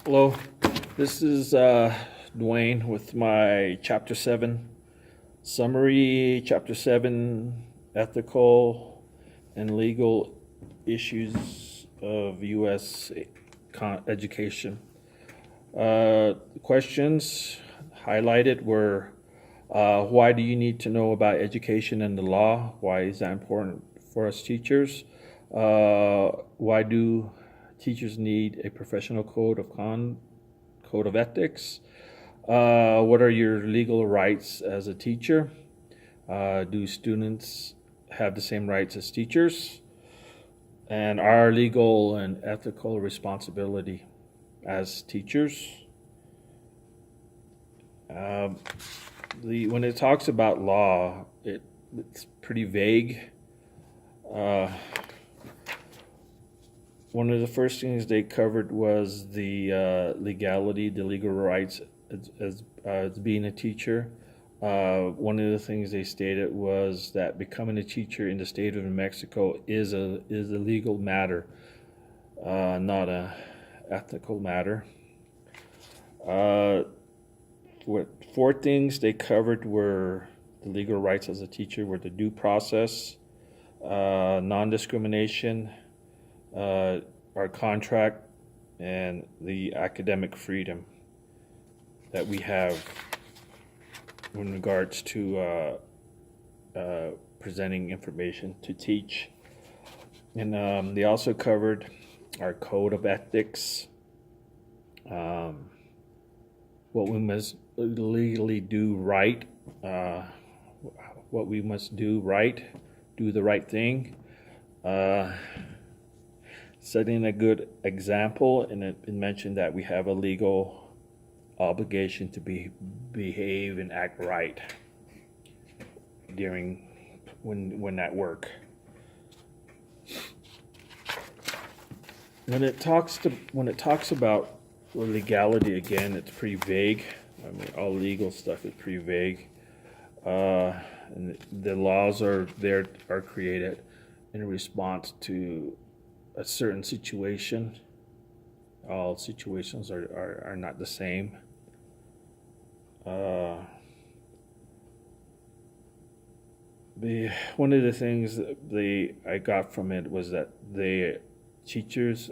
Hello, this is Dwayne with my Chapter 7 summary, Chapter 7 ethical and legal issues of U.S. Education. Questions highlighted were why do you need to know about education and the law? Why is that important for us teachers? Why do teachers need a professional code of ethics? What are your legal rights as a teacher? Do students have the same rights as teachers? And our legal and ethical responsibility as teachers. Um, when it talks about law, it's pretty vague. Uh, One of the first things they covered was the legality, the legal rights as being a teacher. One of the things they stated was that becoming a teacher in the state of New Mexico is a legal matter, not a ethical matter. What four things they covered were the legal rights as a teacher were the due process, non-discrimination, our contract, and the academic freedom that we have in regards to presenting information to teach. And they also covered our code of ethics, what we must legally do right, what we must do right, do the right thing. Setting a good example, and it mentioned that we have a legal obligation to behave and act right during when at work. When it talks about legality, again, it's pretty vague. I mean, all legal stuff is pretty vague. And the laws are created in response to a certain situation. All situations are not the same. One of the things that I got from it was that the teachers,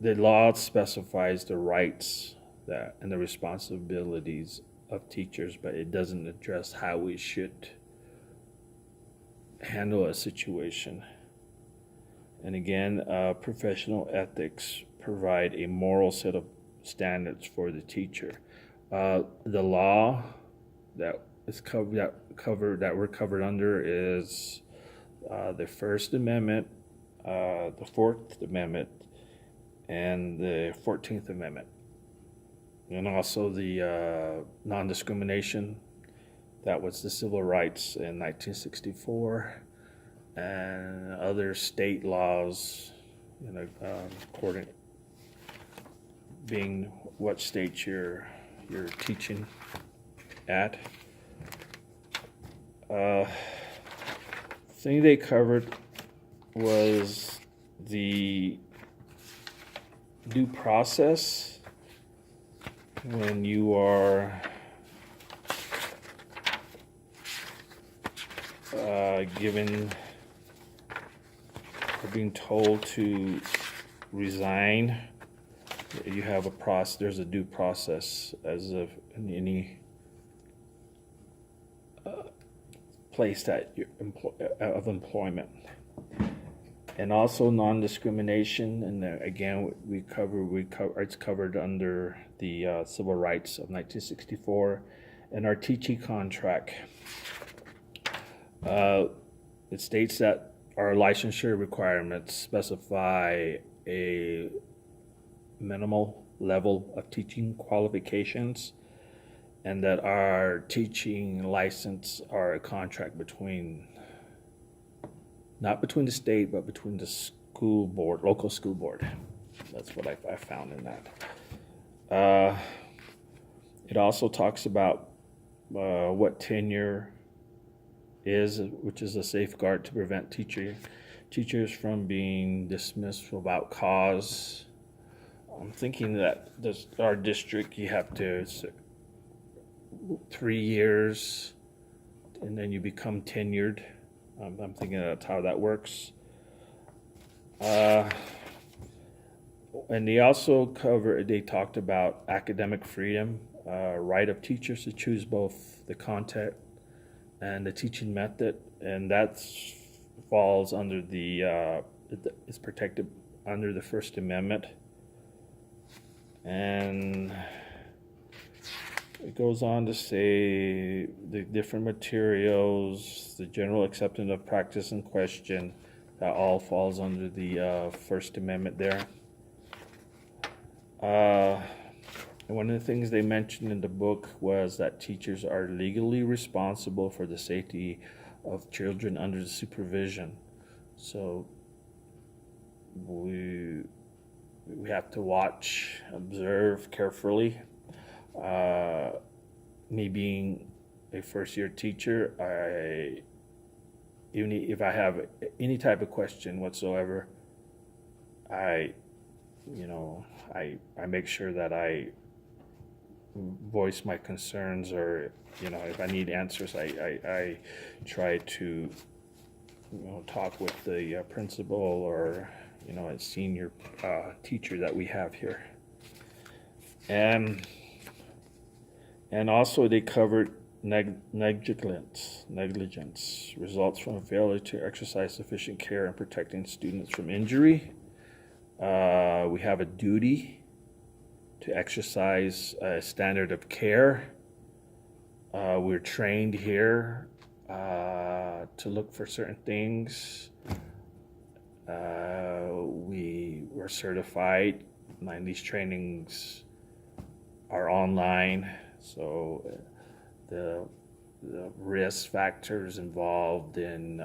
the law specifies the rights that and the responsibilities of teachers, but it doesn't address how we should handle a situation. And again, professional ethics provide a moral set of standards for the teacher. The law that we're covered under is the First Amendment, the Fourth Amendment, and the 14th Amendment, and also the non-discrimination. That was the civil rights in 1964. And other state laws, according being what state you're teaching at. Thing they covered was the due process when you are being told to resign. You have a process. There's a due process as of in any place that of employment, and also non-discrimination. And again, it's covered under the Civil Rights of 1964, and our teaching contract. It states that our licensure requirements specify a minimal level of teaching qualifications, and that our teaching license are a contract not between the state, but between the school board, local school board. That's what I found in that. It also talks about what tenure is, which is a safeguard to prevent teachers from being dismissed without cause, I'm thinking that our district, you have to 3 years, and then you become tenured. I'm thinking that's how that works. And they talked about academic freedom, right of teachers to choose both the content and the teaching method, and that falls under is protected under the First Amendment. And it goes on to say the different materials, the general acceptance of practice in question, that all falls under the First Amendment there. And one of the things they mentioned in the book was that teachers are legally responsible for the safety of children under the supervision. So we have to watch, observe carefully. Me being a first-year teacher, even if I have any type of question whatsoever, I make sure that I voice my concerns, or if I need answers, I try to talk with the principal or a senior teacher that we have here. And also they covered negligence results from failure to exercise sufficient care in protecting students from injury. We have a duty to exercise a standard of care. We're trained here to look for certain things. We were certified, and these trainings are online, so the risk factors involved in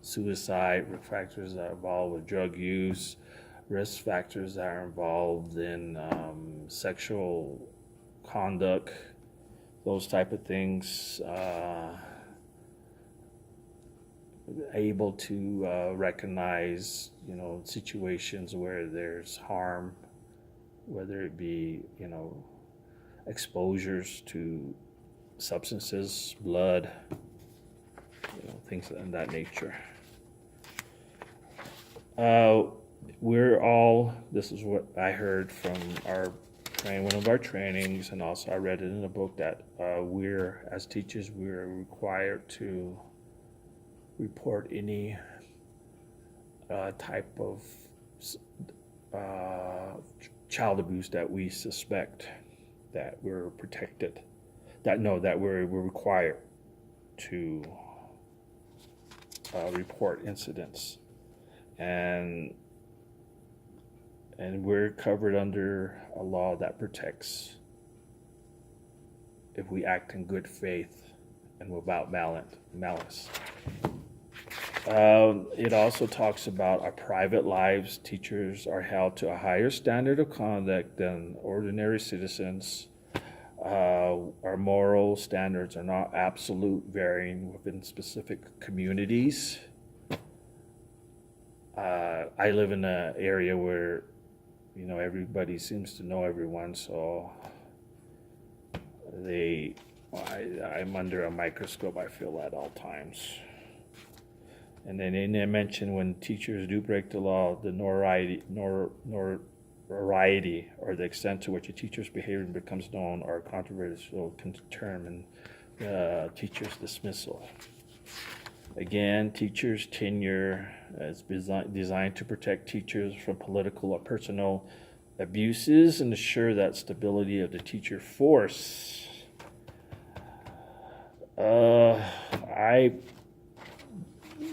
suicide, risk factors that are involved with drug use, risk factors that are involved in sexual conduct, those type of things, able to recognize situations where there's harm, whether it be exposures to substances, blood, things of that nature. This is what I heard from one of our trainings, and also I read it in a book, that as teachers, we're required to report any type of child abuse that we suspect, that we're protected, that we're required to report incidents, and we're covered under a law that protects if we act in good faith and without malice. It also talks about our private lives. Teachers are held to a higher standard of conduct than ordinary citizens. Our moral standards are not absolute, varying within specific communities. I live in an area where everybody seems to know everyone, so I'm under a microscope, I feel, at all times. And then they mention when teachers do break the law, the notoriety or the extent to which a teacher's behavior becomes known or controversial can determine the teacher's dismissal. Again, teachers' tenure is designed to protect teachers from political or personal abuses and assure that stability of the teacher force.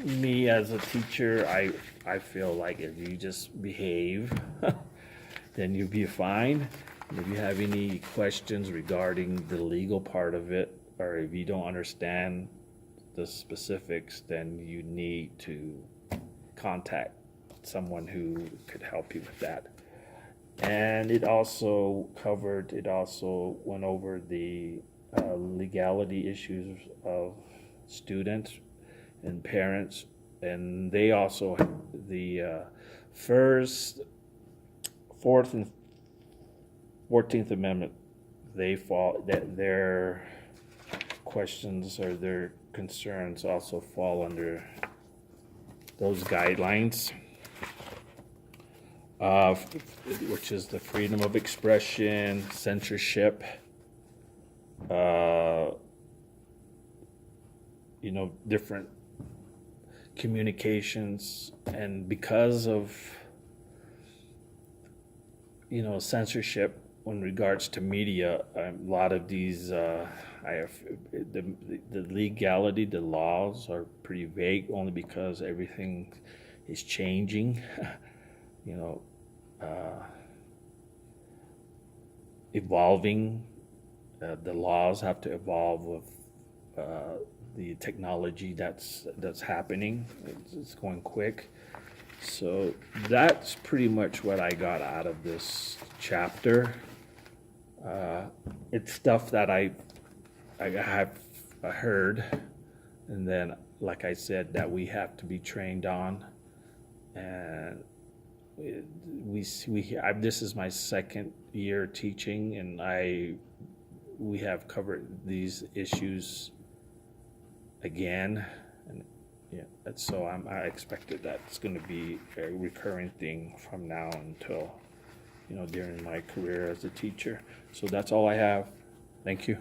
Me as a teacher, I feel like if you just behave, then you'll be fine. And if you have any questions regarding the legal part of it, or if you don't understand the specifics, then you need to contact someone who could help you with that. And it also went over the legality issues of students and parents, and they also, the first Fourth and 14th Amendment, they fall, that their questions or their concerns also fall under those guidelines, which is the freedom of expression, censorship, different communications. And because of, censorship in regards to media, a lot of these, the legality, the laws are pretty vague only because everything is changing, evolving. The laws have to evolve with the technology that's happening. It's going quick. So that's pretty much what I got out of this chapter. It's stuff that I have heard, and then, like I said, that we have to be trained on. And this is my second year teaching, and we have covered these issues again, and so I expected that it's going to be a recurring thing from now until during my career as a teacher. So that's all I have. Thank you.